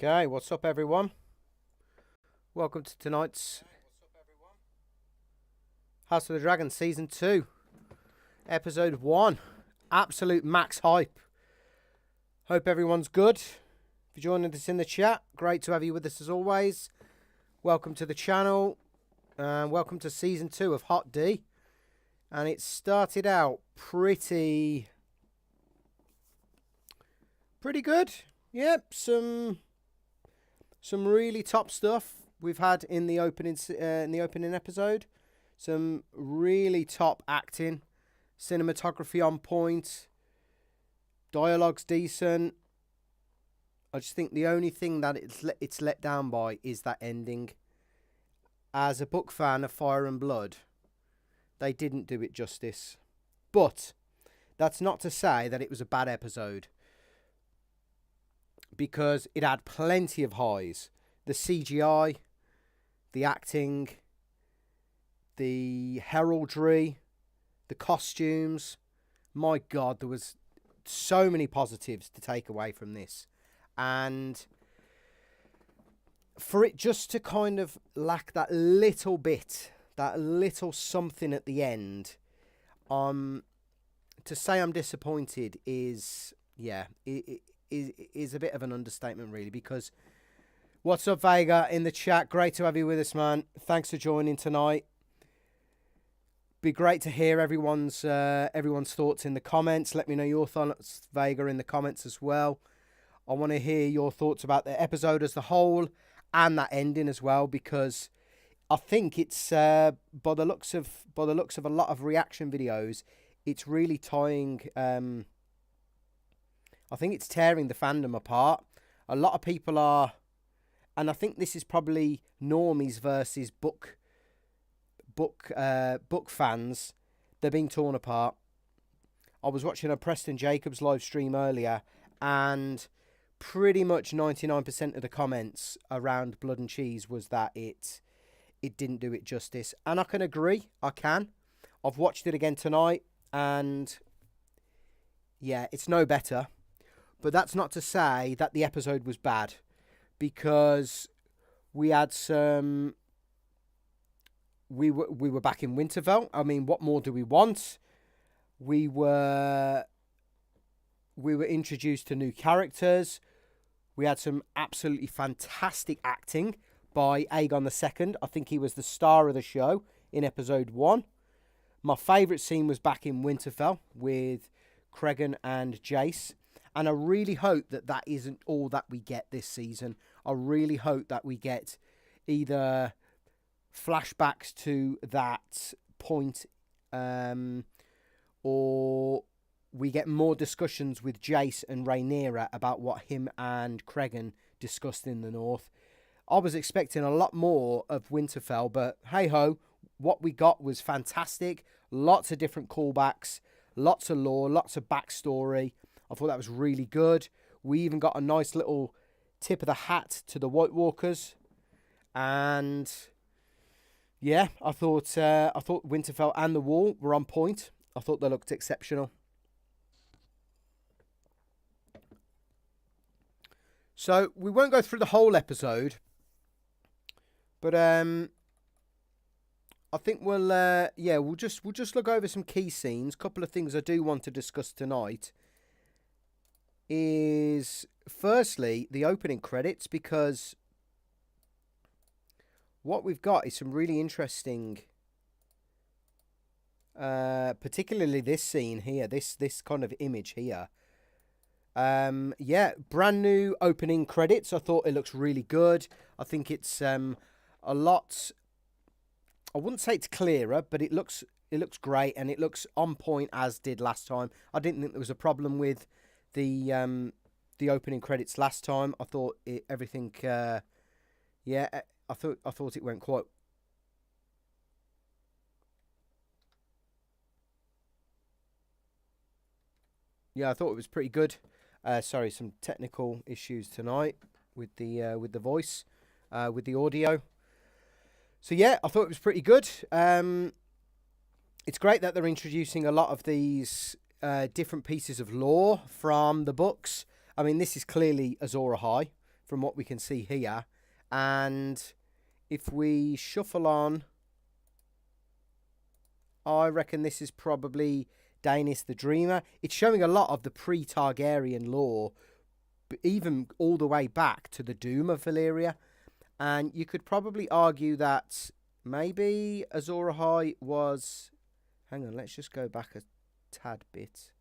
Okay, what's up, everyone? Welcome to tonight's House of the Dragon Season 2, Episode 1. Absolute max hype. Hope everyone's good. If you're joining us in the chat, great to have you with us as always. Welcome to the channel, and welcome to Season 2 of Hot D. And it started out pretty good. Yep, some really top stuff we've had in the opening episode. Some really top acting, cinematography on point, dialogue's decent. I just think the only thing that it's let down by is that ending. As a book fan of Fire and Blood, they didn't do it justice. But that's not to say that it was a bad episode, because it had plenty of highs. The CGI, the acting, the heraldry, the costumes. My God, there was so many positives to take away from this. And for it just to kind of lack that little bit, that little something at the end, to say I'm disappointed is, yeah, is a bit of an understatement, really, because what's up, Vega, in the chat? Great to have you with us, man. Thanks for joining tonight. Be great to hear everyone's thoughts in the comments. Let me know your thoughts, Vega, in the comments as well. I want to hear your thoughts about the episode as the whole and that ending as well, because I think it's by the looks of a lot of reaction videos, it's really tying. I think it's tearing the fandom apart. A lot of people are, and I think this is probably normies versus book fans. They're being torn apart. I was watching a Preston Jacobs live stream earlier, and pretty much 99% of the comments around Blood and Cheese was that it didn't do it justice. And I can agree. I've watched it again tonight, and yeah, it's no better. But that's not to say that the episode was bad, because we had some. We were back in Winterfell. I mean, what more do we want? We were introduced to new characters. We had some absolutely fantastic acting by Aegon II. I think he was the star of the show in episode 1. My favourite scene was back in Winterfell with Cregan and Jace. And I really hope that that isn't all that we get this season. I really hope that we get either flashbacks to that point, or we get more discussions with Jace and Rhaenyra about what him and Cregan discussed in the North. I was expecting a lot more of Winterfell, but hey-ho, what we got was fantastic. Lots of different callbacks, lots of lore, lots of backstory. I thought that was really good. We even got a nice little tip of the hat to the White Walkers. And yeah, I thought Winterfell and the Wall were on point. I thought they looked exceptional. So we won't go through the whole episode, but I think we'll just look over some key scenes. A couple of things I do want to discuss tonight is firstly the opening credits, because what we've got is some really interesting, particularly this scene here, this kind of image here. Yeah, brand new opening credits. I thought it looks really good. I think it's a lot. I wouldn't say it's clearer, but it looks great, and it looks on point as did last time. I didn't think there was a problem with the opening credits last time. I thought everything. Yeah, I thought it went quite. Yeah, I thought it was pretty good. Sorry, some technical issues tonight with the voice, with the audio. So yeah, I thought it was pretty good. It's great that they're introducing a lot of these different pieces of lore from the books. I mean, this is clearly Azor Ahai from what we can see here. And if we shuffle on, I reckon this is probably Daenerys the Dreamer. It's showing a lot of the pre-Targaryen lore, even all the way back to the Doom of Valyria. And you could probably argue that maybe Azor Ahai was... Hang on, let's just go back a tad bit.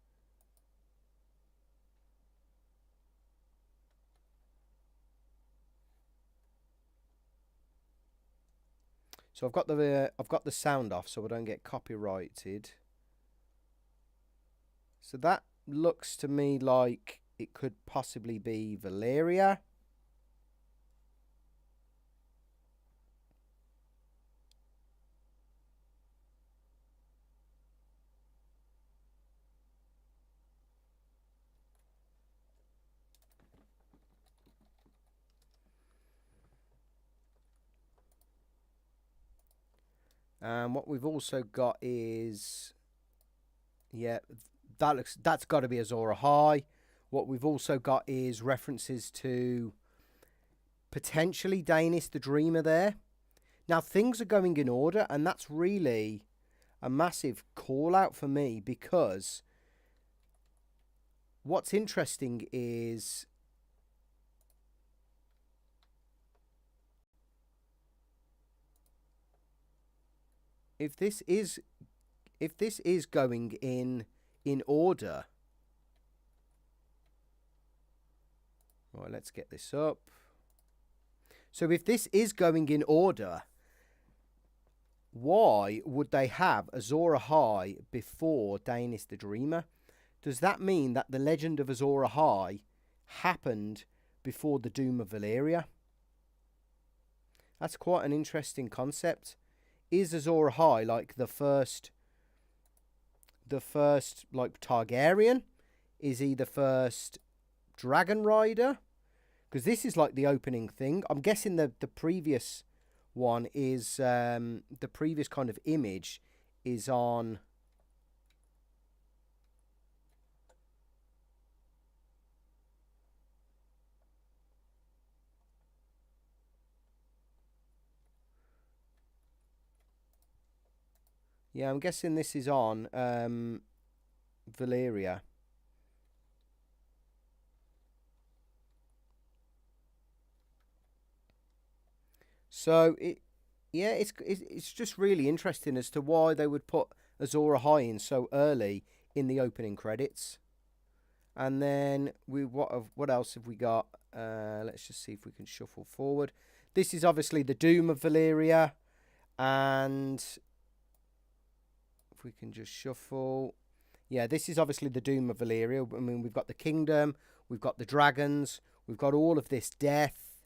So I've got the sound off so I don't get copyrighted. So that looks to me like it could possibly be Valyria. And what we've also got is, yeah, that's got to be Azor Ahai. What we've also got is references to potentially Daenerys the Dreamer there. Now things are going in order, and that's really a massive call out for me, because what's interesting is if this is going in order. Right, let's get this up. So if this is going in order, why would they have Azor Ahai before Daenerys the Dreamer? Does that mean that the legend of Azor Ahai happened before the Doom of Valyria? That's quite an interesting concept. Is Azor Ahai like the first like Targaryen? Is he the first dragon rider? Because this is like the opening thing. I'm guessing the previous one is the previous kind of image is on. Yeah, I'm guessing this is on Valyria. So it's just really interesting as to why they would put Azor Ahai in so early in the opening credits. And then what else have we got? Let's just see if we can shuffle forward. This is obviously the Doom of Valyria, and if we can just shuffle. Yeah, this is obviously the Doom of Valyria. I mean, we've got the kingdom, we've got the dragons, we've got all of this death.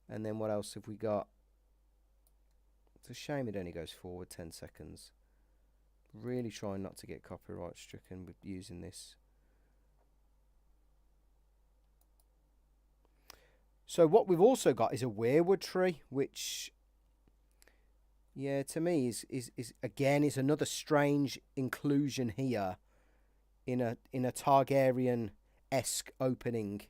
And then what else have we got? It's a shame it only goes forward 10 seconds. Really trying not to get copyright stricken with using this. So what we've also got is a weirwood tree, which, yeah, to me is again is another strange inclusion here in a Targaryen-esque opening.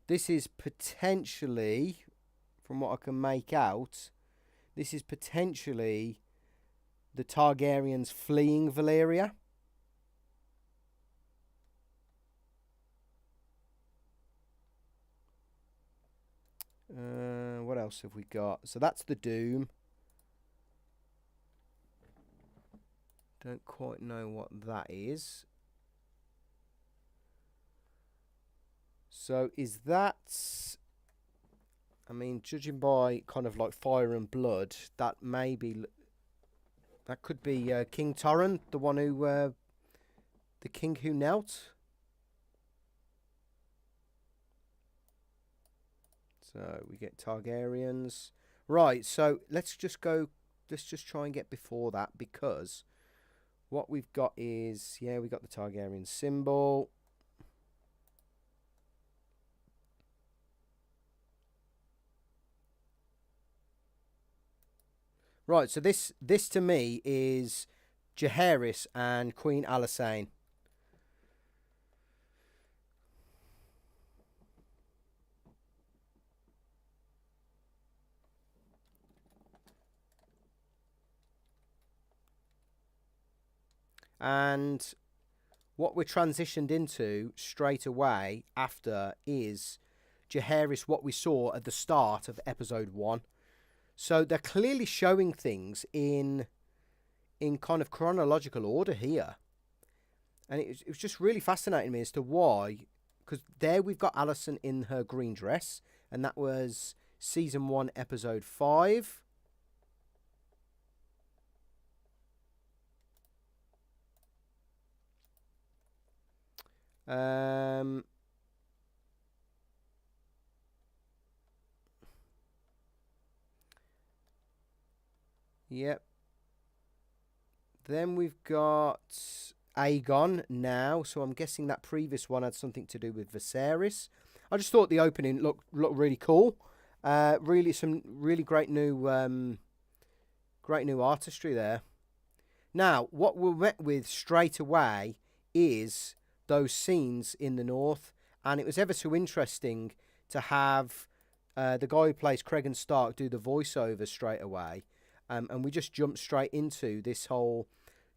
This is potentially, from what I can make out, this is potentially the Targaryens fleeing Valyria. What else have we got? So that's the Doom. Don't quite know what that is. So is that... I mean, judging by kind of like fire and blood, that may be... That could be King Torrent, the one who... the king who knelt. So we get Targaryens. Right, so let's just try and get before that, because what we've got is, yeah, we got the Targaryen symbol. Right, so this to me is Jaehaerys and Queen Alysanne. And what we're transitioned into straight away after is Jaehaerys, what we saw at the start of episode 1. So they're clearly showing things in kind of chronological order here. And it was just really fascinating me as to why, because there we've got Alicent in her green dress, and that was season 1, episode 5. Yep. Then we've got Aegon now, so I'm guessing that previous one had something to do with Viserys. I just thought the opening looked really cool. Really some really great new artistry there. Now, what we're met with straight away is those scenes in the north, and it was ever so interesting to have the guy who plays Cregan Stark do the voiceover straight away, and we just jumped straight into this whole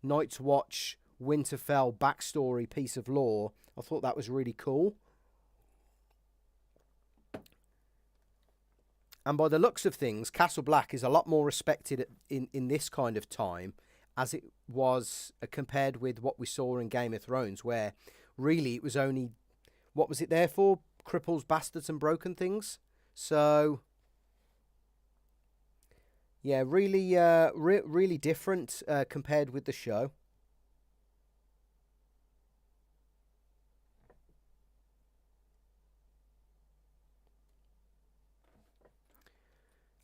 Night's Watch Winterfell backstory piece of lore. I thought that was really cool. And by the looks of things, Castle Black is a lot more respected in this kind of time, as it was compared with what we saw in Game of Thrones, where really it was only, what was it there for? Cripples, bastards and broken things. So yeah, really really different compared with the show.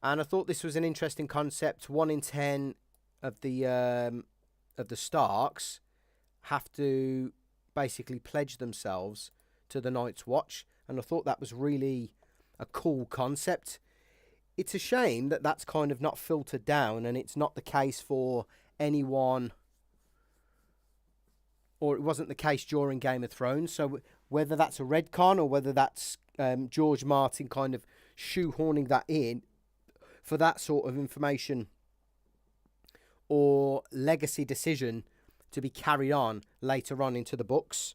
And I thought this was an interesting concept. 1 in 10 of the Starks have to basically pledge themselves to the Night's Watch, and I thought that was really a cool concept. It's a shame that that's kind of not filtered down, and it's not the case for anyone, or it wasn't the case during Game of Thrones. So whether that's a retcon or whether that's George Martin kind of shoehorning that in for that sort of information or legacy decision to be carried on later on into the books,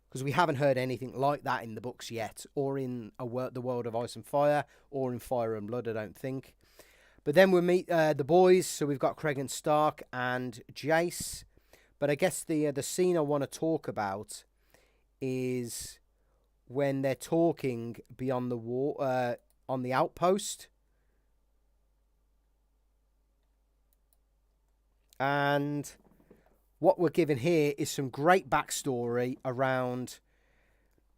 because we haven't heard anything like that in the books yet, or in the World of Ice and Fire, or in Fire and Blood, I don't think. But then we'll meet the boys, so we've got Cregan Stark and Jace. But I guess the scene I want to talk about is when they're talking beyond the wall, on the outpost. And what we're given here is some great backstory around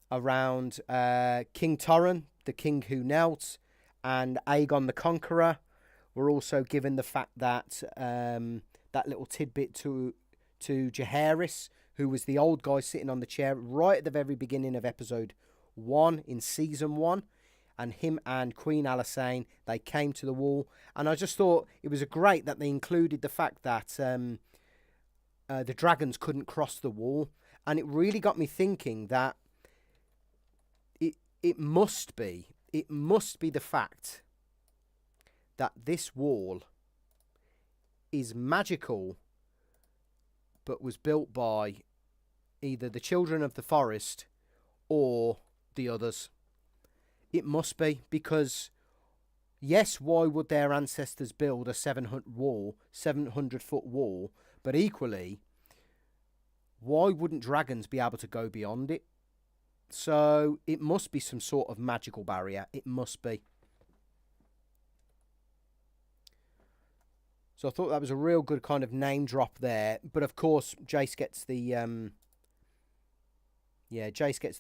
King Torrhen, the king who knelt, and Aegon the Conqueror. We're also given the fact that that little tidbit to Jaehaerys, who was the old guy sitting on the chair right at the very beginning of episode 1 in season 1. And him and Queen Alysanne, they came to the wall. And I just thought it was great that they included the fact that the dragons couldn't cross the wall. And it really got me thinking that it must be the fact that this wall is magical, but was built by either the children of the forest or the others. It must be, because yes, why would their ancestors build a 700-foot wall? But equally, why wouldn't dragons be able to go beyond it? So it must be some sort of magical barrier. It must be. So I thought that was a real good kind of name drop there. But of course, Jace gets the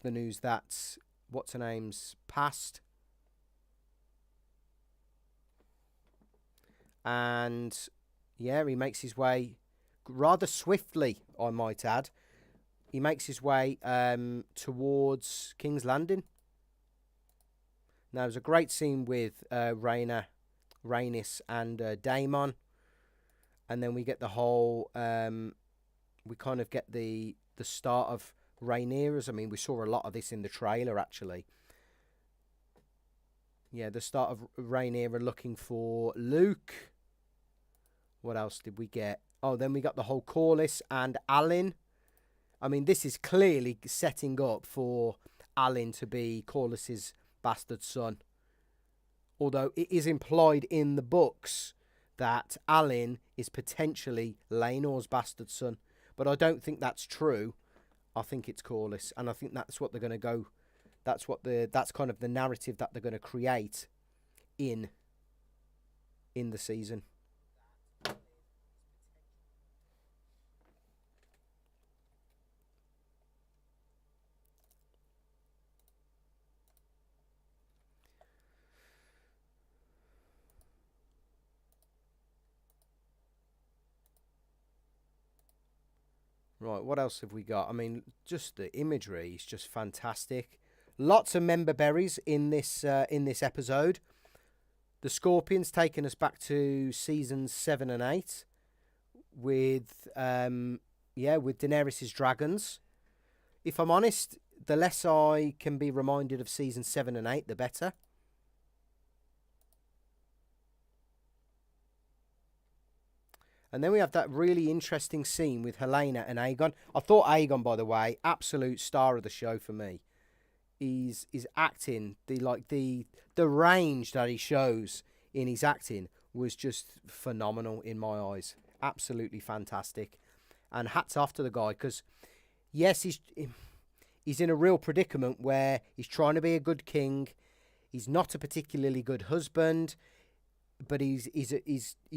news that what's her name's passed. And yeah, he makes his way rather swiftly, I might add. He makes his way towards King's Landing. Now, there's a great scene with Rhaenys and Daemon. And then we get the whole... we kind of get the start of Rhaenyra's. I mean, we saw a lot of this in the trailer, actually. Yeah, the start of Rhaenyra looking for Luke. What else did we get? Oh, then we got the whole Corlys and Alyn. I mean, this is clearly setting up for Alyn to be Corlys's bastard son. Although it is implied in the books that Alyn is potentially Laenor's bastard son. But I don't think that's true. I think it's Corlys. And I think that's what they're going to go... That's kind of the narrative that they're going to create in the season. Right, what else have we got? I mean, just the imagery is just fantastic. Lots of member berries in this episode. The Scorpions taking us back to seasons 7 and 8 with with Daenerys' dragons. If I'm honest, the less I can be reminded of season 7 and 8, the better. And then we have that really interesting scene with Helena and Aegon. I thought Aegon, by the way, absolute star of the show for me. He's acting, the range that he shows in his acting was just phenomenal in my eyes. Absolutely fantastic. And hats off to the guy, because yes, he's in a real predicament where he's trying to be a good king. He's not a particularly good husband, but he's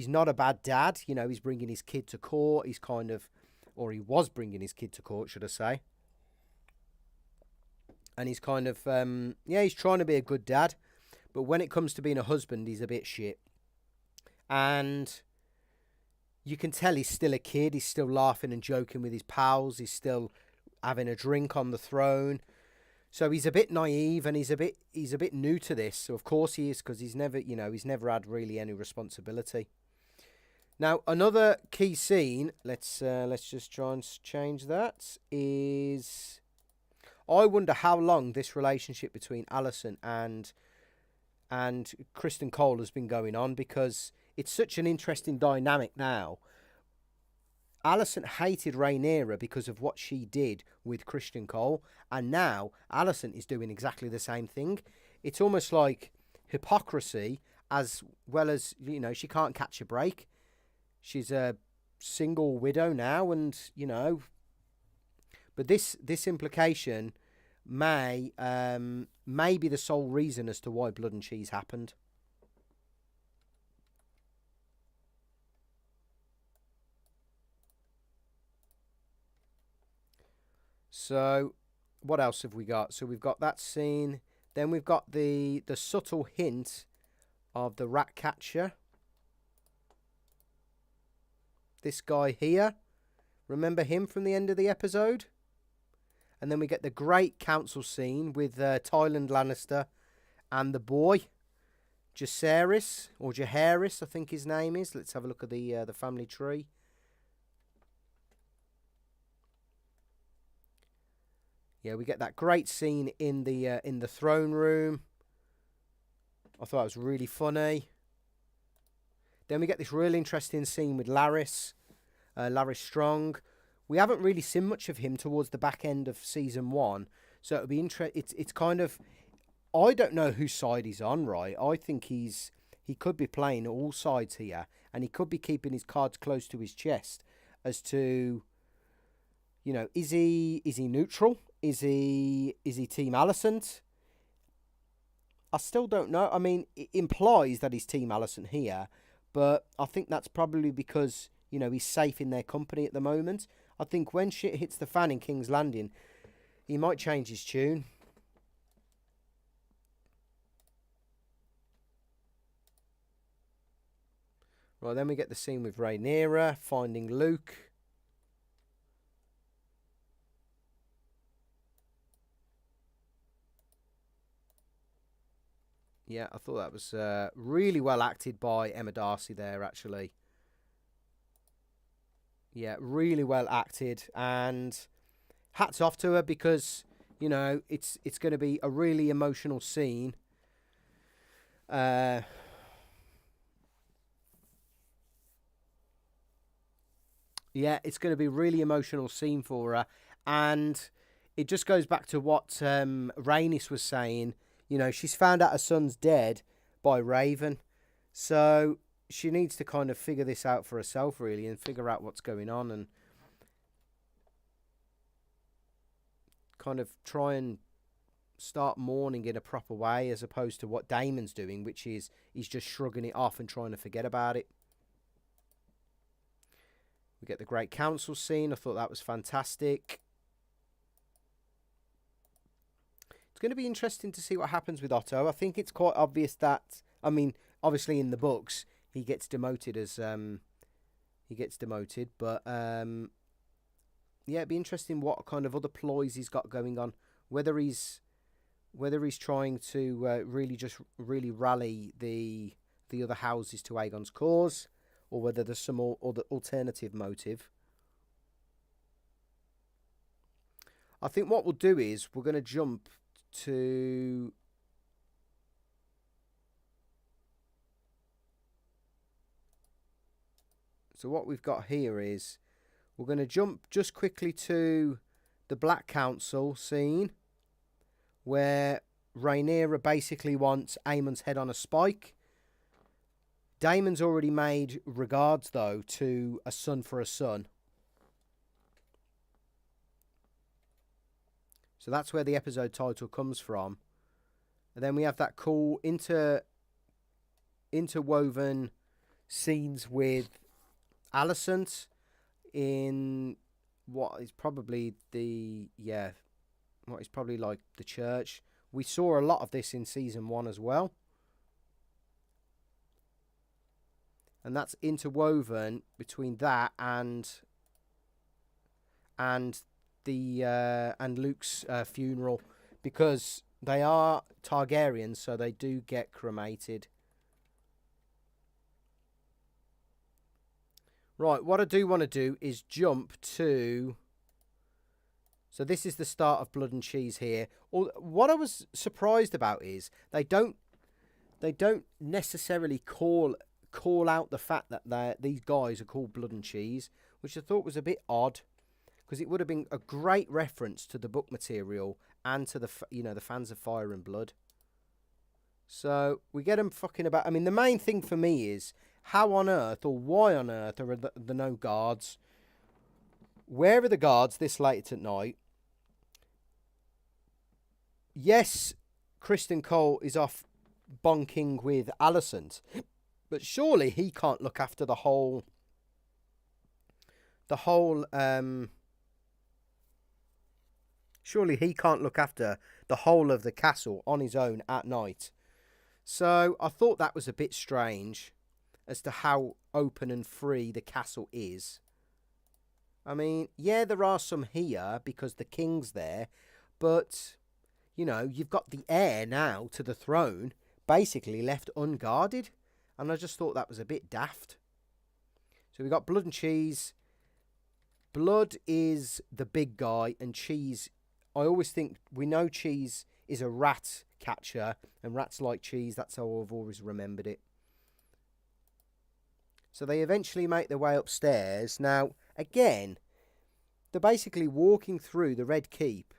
not a bad dad. You know, he's bringing his kid to court. He's kind of, or he was bringing his kid to court, should I say. And he's kind of, he's trying to be a good dad. But when it comes to being a husband, he's a bit shit. And you can tell he's still a kid. He's still laughing and joking with his pals. He's still having a drink on the throne. So he's a bit naive and he's a bit new to this. So of course he is, because he's never had really any responsibility. Now another key scene, let's just try and change that, is I wonder how long this relationship between Alicent and Kristen Cole has been going on, because it's such an interesting dynamic now. Alicent hated Rhaenyra because of what she did with Kristen Cole, and now Alicent is doing exactly the same thing. It's almost like hypocrisy, as well as, she can't catch a break. She's a single widow now, and, but this implication may be the sole reason as to why Blood and Cheese happened. So, what else have we got? So we've got that scene. Then we've got the subtle hint of the rat catcher. This guy here. Remember him from the end of the episode? And then we get the great council scene with Tywin Lannister and the boy, Jacaerys, or Jaehaerys, I think his name is. Let's have a look at the family tree. Yeah, we get that great scene in the throne room. I thought it was really funny. Then we get this really interesting scene with Larys Strong. We haven't really seen much of him towards the back end of season 1, so it'll be interesting. It's kind of, I don't know whose side he's on, right? I think he could be playing all sides here, and he could be keeping his cards close to his chest as to, is he neutral? Is he Team Alicent? I still don't know. I mean, it implies that he's Team Alicent here, but I think that's probably because, he's safe in their company at the moment. I think when shit hits the fan in King's Landing, he might change his tune. Right, then we get the scene with Rhaenyra finding Luke. Yeah, I thought that was really well acted by Emma Darcy there, actually. Yeah, really well acted, and hats off to her, because, it's going to be a really emotional scene. Yeah, it's going to be a really emotional scene for her. And it just goes back to what Rhaenys was saying. You know, she's found out her son's dead by Raven. So she needs to kind of figure this out for herself, really, and figure out what's going on and kind of try and start mourning in a proper way, as opposed to what Damon's doing, which is he's just shrugging it off and trying to forget about it. We get the Great Council scene. I thought that was fantastic. It's going to be interesting to see what happens with Otto. I think it's quite obvious that, I mean, obviously in the books he gets demoted but yeah, it'd be interesting what kind of other ploys he's got going on. Whether he's trying to really rally the other houses to Aegon's cause, or whether there's some other alternative motive. I think what we'll do is we're going to jump to... So what we've got here is we're going to jump just quickly to the Black Council scene, where Rhaenyra basically wants Aemon's head on a spike. Daemon's already made regards, though, to a son for a son. So that's where the episode title comes from. And then we have that cool interwoven scenes with Alicent in what is probably like the church. We saw a lot of this in season 1 as well. And that's interwoven between that and Luke's funeral, because they are Targaryens, so they do get cremated. Right, what I do want to do is jump to... So this is the start of Blood and Cheese here. What I was surprised about is they don't necessarily call out the fact that these guys are called Blood and Cheese, which I thought was a bit odd, because it would have been a great reference to the book material and to the fans of Fire and Blood. So we get them fucking about. I mean, the main thing for me is how on earth, or why on earth, are there no guards? Where are the guards this late at night? Yes, Kristen Cole is off bonking with Alicent, but surely he can't look after the whole surely he can't look after the whole of the castle on his own at night. So I thought that was a bit strange as to how open and free the castle is. I mean, yeah, there are some here because the king's there, but, you know, you've got the heir now to the throne basically left unguarded, and I just thought that was a bit daft. So we got Blood and Cheese. Blood is the big guy, and Cheese, I always think, we know Cheese is a rat catcher, and rats like cheese. That's how I've always remembered it. So they eventually make their way upstairs. Now, again, they're basically walking through the Red Keep.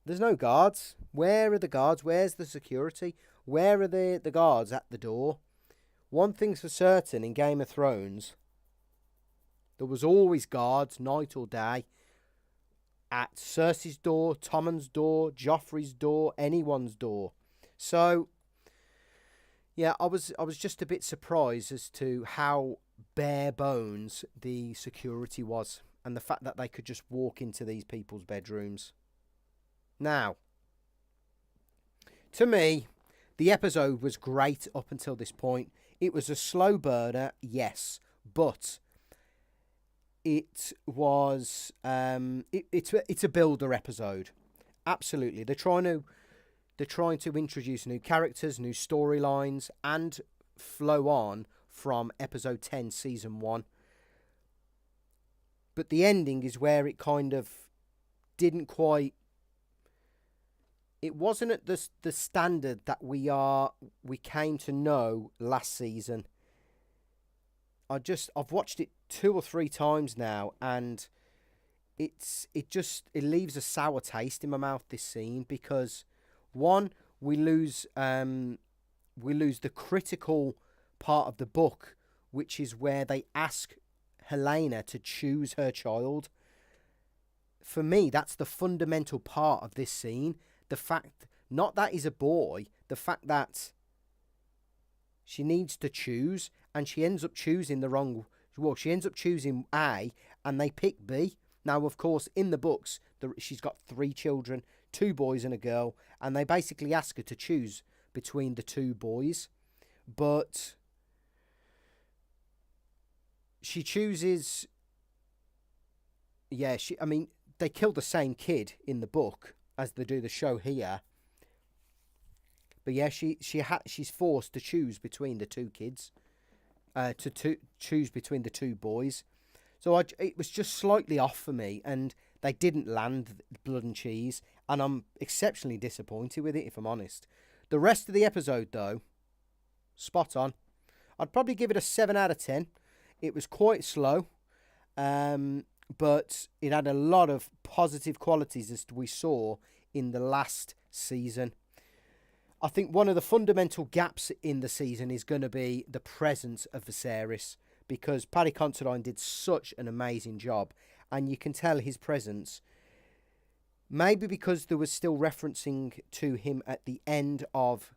There's no guards. Where are the guards? Where's the security? Where are the guards at the door? One thing's for certain, in Game of Thrones, there was always guards, night or day, at Cersei's door, Tommen's door, Joffrey's door, anyone's door. So, yeah, I was just a bit surprised as to how bare bones the security was, and the fact that they could just walk into these people's bedrooms. Now, to me, the episode was great up until this point. It was a slow burner, yes, but it was it's a builder episode. Absolutely, they're trying to introduce new characters, new storylines, and flow on from episode 10, season 1. But the ending is where it kind of didn't quite. It wasn't at the standard that we came to know last season. I've watched it 2 or 3 times now, and it leaves a sour taste in my mouth, this scene, because one, we lose the critical part of the book, which is where they ask Helena to choose her child. For me, that's the fundamental part of this scene. The fact, not that he's a boy, the fact that she needs to choose, and she ends up choosing the wrong. Well, she ends up choosing A, and they pick B. Now, of course, in the books, she's got 3 children, 2 boys and a girl, and they basically ask her to choose between the 2 boys. But she chooses. Yeah, they kill the same kid in the book as they do the show here. But yeah, she's forced to choose between the 2 kids, choose between the 2 boys. So it was just slightly off for me, and they didn't land Blood and Cheese, and I'm exceptionally disappointed with it, if I'm honest. The rest of the episode, though, spot on. I'd probably give it a 7 out of 10. It was quite slow, but it had a lot of positive qualities, as we saw in the last season. I think one of the fundamental gaps in the season is going to be the presence of Viserys, because Paddy Considine did such an amazing job, and you can tell his presence, maybe because there was still referencing to him at the end of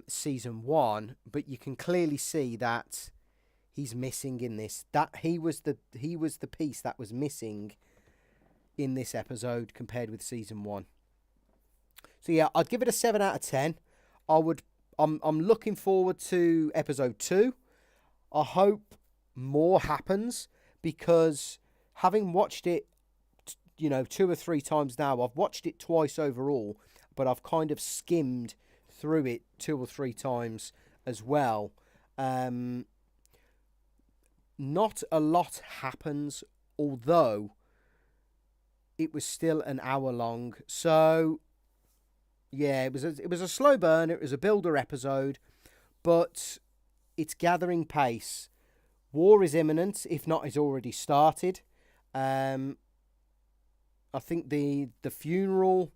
season 1, but you can clearly see that he's missing in this. That he was the piece that was missing in this episode compared with season 1. So yeah, I'd give it a 7 out of 10. I'm looking forward to episode 2. I hope more happens, because having watched it, 2 or 3 times now, I've watched it twice overall, but I've kind of skimmed through it 2 or 3 times as well. Not a lot happens, although it was still an hour long. So yeah, it was a slow burn. It was a builder episode, but it's gathering pace. War is imminent, if not, it's already started. I think the funeral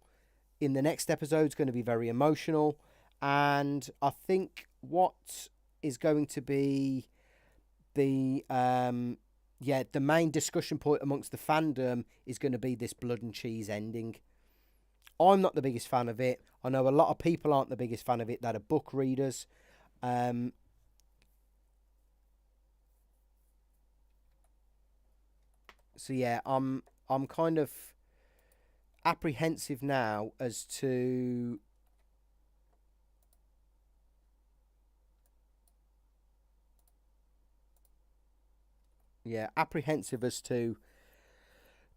in the next episode is going to be very emotional, and I think what is going to be the main discussion point amongst the fandom is going to be this Blood and Cheese ending. I'm not the biggest fan of it. I know a lot of people aren't the biggest fan of it that are book readers. So yeah, I'm kind of apprehensive now as to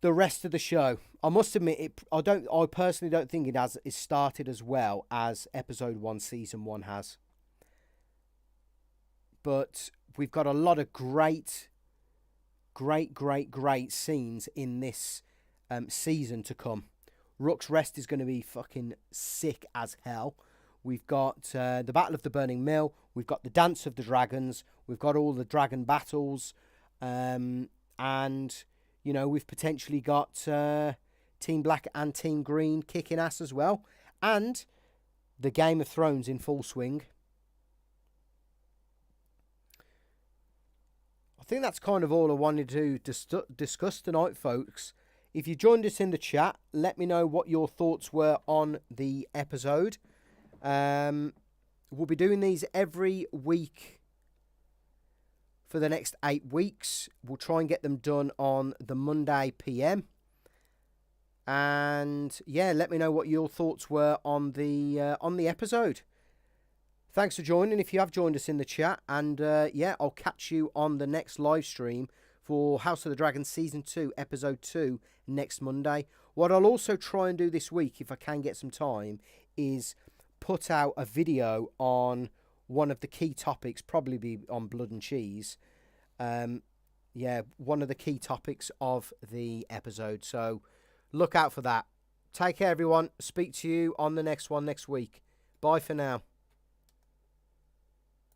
the rest of the show. I must admit, I personally don't think it started as well as episode 1, season 1 has. But we've got a lot of great scenes in this season to come. Rook's Rest is going to be fucking sick as hell. We've got the Battle of the Burning Mill. We've got the Dance of the Dragons. We've got all the dragon battles. And, we've potentially got Team Black and Team Green kicking ass as well. And the Game of Thrones in full swing. I think that's kind of all I wanted to discuss tonight, folks. If you joined us in the chat, let me know what your thoughts were on the episode. We'll be doing these every week for the next 8 weeks. We'll try and get them done on the Monday PM. And yeah, let me know what your thoughts were on the episode. Thanks for joining if you have joined us in the chat. And I'll catch you on the next live stream for House of the Dragon Season 2, Episode 2, next Monday. What I'll also try and do this week, if I can get some time, is put out a video on one of the key topics, probably be on Blood and Cheese. One of the key topics of the episode. So look out for that. Take care, everyone. Speak to you on the next one next week. Bye for now.